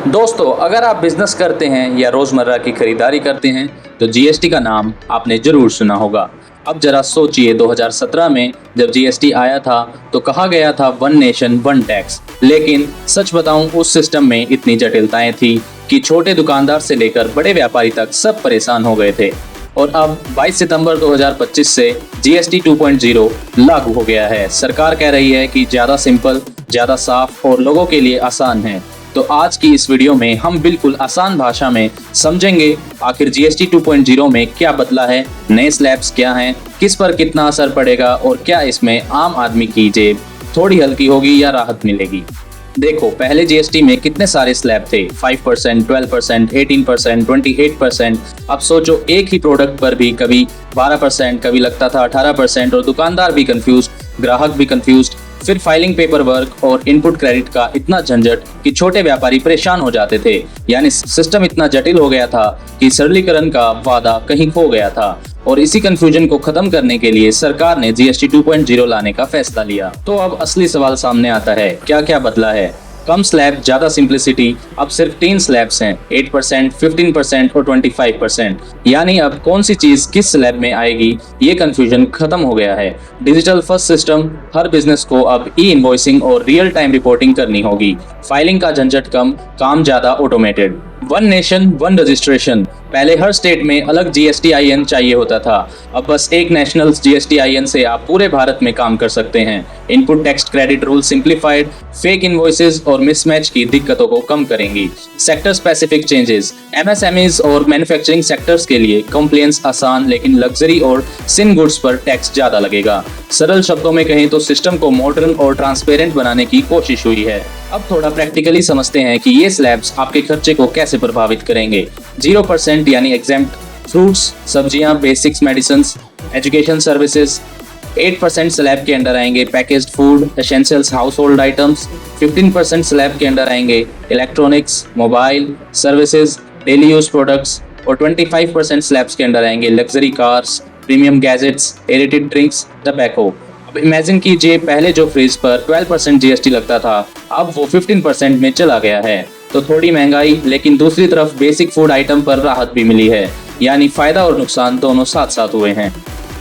दोस्तों, अगर आप बिजनेस करते हैं या रोजमर्रा की खरीदारी करते हैं तो जीएसटी का नाम आपने जरूर सुना होगा। अब जरा सोचिए, 2017 में जब जीएसटी आया था तो कहा गया था वन नेशन वन टैक्स। लेकिन सच बताऊं, उस सिस्टम में इतनी जटिलताएं थी कि छोटे दुकानदार से लेकर बड़े व्यापारी तक सब परेशान हो गए थे। और अब 22 सितंबर 2025 से जीएसटी 2.0 लागू हो गया है। सरकार कह रही है कि ज्यादा सिंपल, ज्यादा साफ और लोगों के लिए आसान है। तो आज की इस वीडियो में हम बिल्कुल आसान भाषा में समझेंगे आखिर जीएसटी 2.0 में क्या बदला है, नए स्लैब्स क्या हैं, किस पर कितना असर पड़ेगा और क्या इसमें आम आदमी की जेब थोड़ी हल्की होगी या राहत मिलेगी। देखो, पहले जीएसटी में कितने सारे स्लैब थे, 5%, 12%, 18%, 28%। अब सोचो, एक ही प्रोडक्ट पर भी कभी 12%, कभी लगता था 18% और दुकानदार भी कंफ्यूज, ग्राहक भी कंफ्यूज। फिर फाइलिंग पेपर वर्क और इनपुट क्रेडिट का इतना झंझट कि छोटे व्यापारी परेशान हो जाते थे। यानी सिस्टम इतना जटिल हो गया था कि सरलीकरण का वादा कहीं खो गया था। और इसी कंफ्यूजन को खत्म करने के लिए सरकार ने जीएसटी 2.0 लाने का फैसला लिया। तो अब असली सवाल सामने आता है, क्या क्या बदला है। कम स्लैब, ज्यादा सिंप्लिसिटी। अब सिर्फ 3 स्लैब्स हैं, 8%, 15% और 25%। यानी अब कौन सी चीज किस स्लैब में आएगी, ये कंफ्यूजन खत्म हो गया है। डिजिटल फर्स्ट सिस्टम, हर बिजनेस को अब ई इनवॉइसिंग और रियल टाइम रिपोर्टिंग करनी होगी। फाइलिंग का झंझट कम, काम ज्यादा automated. One nation one registration. पहले हर स्टेट में अलग जीएसटीआईएन चाहिए होता था, अब बस एक नेशनल जीएसटीआईएन से आप पूरे भारत में काम कर सकते हैं। Input tax credit rule simplified, fake invoices और मिसमैच की दिक्कतों को कम करेंगी। Sector specific changes. एमएसएमईज और मैन्युफैक्चरिंग सेक्टर्स के लिए कंप्लायंस आसान, लेकिन लग्जरी और सिन गुड्स पर टैक्स ज्यादा लगेगा। सरल शब्दों में कहें तो सिस्टम को मॉडर्न और ट्रांसपेरेंट बनाने की कोशिश हुई है। अब थोड़ा प्रैक्टिकली समझते हैं कि ये स्लैब्स आपके खर्चे को कैसे प्रभावित करेंगे। 0% यानी एग्जेम्प्ट, फ्रूट्स, सब्जियां, basics, medicine, education services. 8% slab के अंडर आएंगे packaged food, essentials, house hold items. 15% slab के अंडर आएंगे electronics, mobile, services, daily use products. और 25% स्लैब्स के अंडर आएंगे luxury cars, premium gadgets, edited drinks, tobacco. अब imagine कीजिए, पहले जो फ्रिज पर 12% जीएसटी लगता था, अब वो 15% में चला गया है। तो थोड़ी महंगाई, लेकिन दूसरी तरफ बेसिक फूड आइटम पर राहत भी मिली है। यानी फायदा और नुकसान दोनों साथ साथ हुए हैं।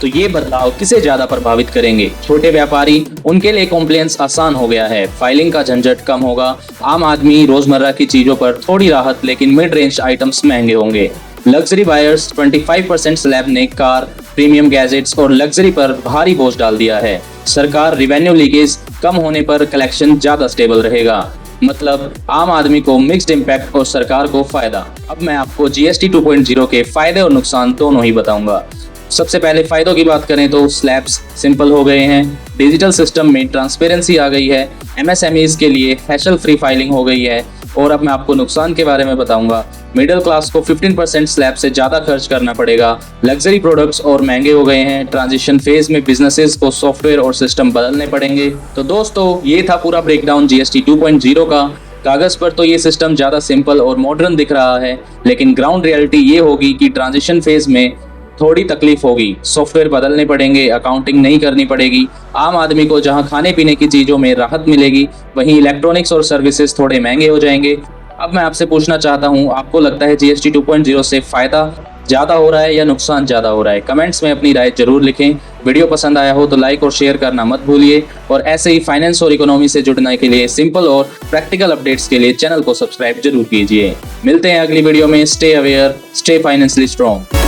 तो ये बदलाव किसे ज्यादा प्रभावित करेंगे? छोटे व्यापारी, उनके लिए कॉम्प्लायंस आसान हो गया है, फाइलिंग का झंझट कम होगा। आम आदमी, रोजमर्रा की चीजों पर थोड़ी राहत, लेकिन मिड रेंज आइटम्स महंगे होंगे। लग्जरी बायर्स, 25% स्लैब ने कार, प्रीमियम गैजेट्स और लग्जरी पर भारी बोझ डाल दिया है। सरकार रेवेन्यू लीकेज कम होने पर कलेक्शन ज्यादा स्टेबल रहेगा। मतलब आम आदमी को मिक्स्ड इम्पैक्ट और सरकार को फायदा। अब मैं आपको जीएसटी 2.0 के फायदे और नुकसान दोनों ही बताऊंगा। सबसे पहले फायदों की बात करें तो स्लैब्स सिंपल हो गए हैं, डिजिटल सिस्टम में ट्रांसपेरेंसी आ गई है, एमएसएमईज के लिए हैसल फ्री फाइलिंग हो गई है। और अब मैं आपको नुकसान के बारे में बताऊंगा। मिडिल क्लास को 15% स्लैब से ज्यादा खर्च करना पड़ेगा, लग्जरी प्रोडक्ट्स और महंगे हो गए हैं, ट्रांजिशन फेज में बिजनेसेस को सॉफ्टवेयर और सिस्टम बदलने पड़ेंगे। तो दोस्तों, ये था पूरा ब्रेकडाउन जीएसटी 2.0 का। कागज पर तो ये सिस्टम ज्यादा सिंपल और मॉडर्न दिख रहा है, लेकिन ग्राउंड रियलिटी ये होगी कि ट्रांजिशन फेज में थोड़ी तकलीफ होगी, सॉफ्टवेयर बदलने पड़ेंगे, अकाउंटिंग नहीं करनी पड़ेगी। आम आदमी को जहां खाने पीने की चीजों में राहत मिलेगी, वहीं इलेक्ट्रॉनिक्स और सर्विसेज थोड़े महंगे हो जाएंगे। अब मैं आपसे पूछना चाहता हूं, आपको लगता है जीएसटी 2.0 से फायदा ज्यादा हो रहा है या नुकसान ज्यादा हो रहा है? कमेंट्स में अपनी राय जरूर लिखें। वीडियो पसंद आया हो तो लाइक और शेयर करना मत भूलिए। और ऐसे ही फाइनेंस और इकोनॉमी से जुड़ने के लिए, सिंपल और प्रैक्टिकल अपडेट्स के लिए चैनल को सब्सक्राइब जरूर कीजिए। मिलते हैं अगली वीडियो में। Stay aware, stay financially strong.